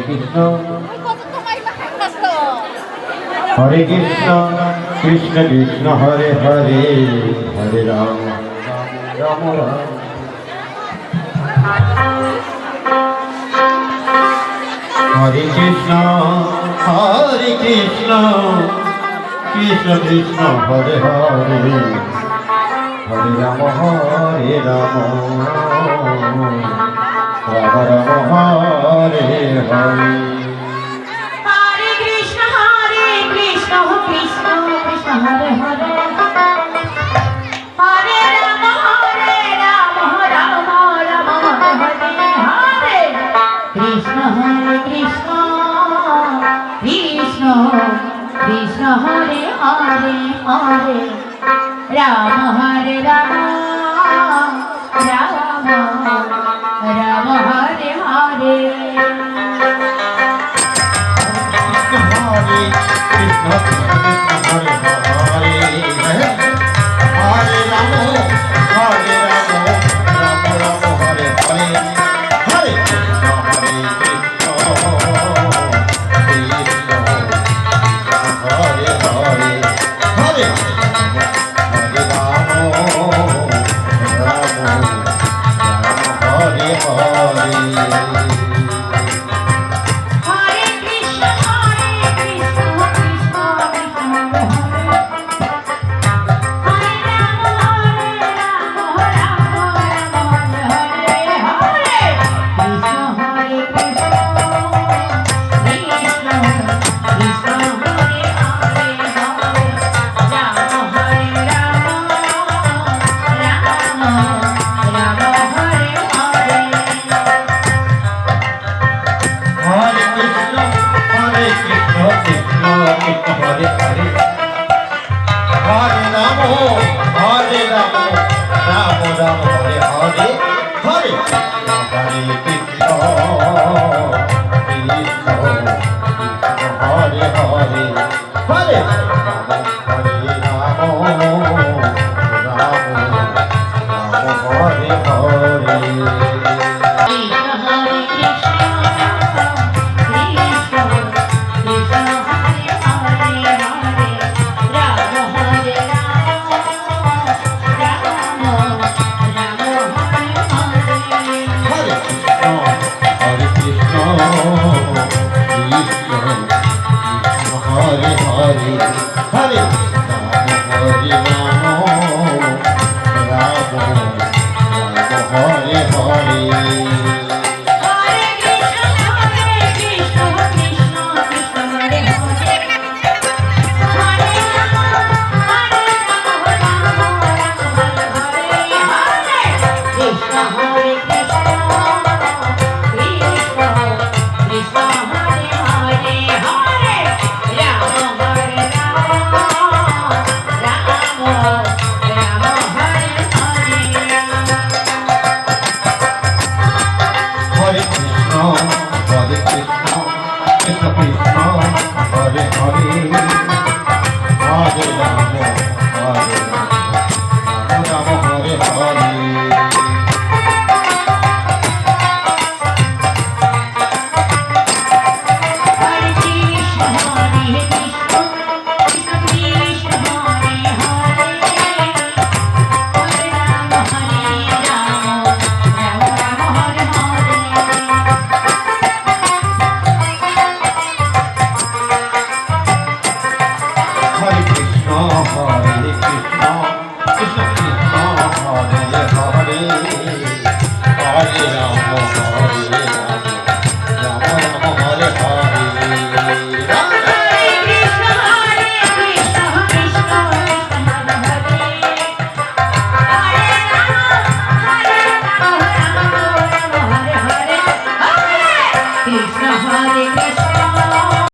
Krishna Hare Krishna Krishna Krishna Hare Hare Hare Ram Ram Ram Hare Krishna Krishna Krishna Hare Hare Hare Ram Ram Ram Hare Hare Hare Krishna Krishna Krishna Hare Hare Hare Ram Ram Ram Hare Hare Krishna Krishna Krishna Hare Hare Hare Ram Hare Ram Ram Ram Hare Hare Krishna Hare Hare Hare Rama Hare Rama Rama Rama Hare Hare Hare Krishna Hare Krishna Krishna Hare Hare Hare Rama Rama Hare Hare Hare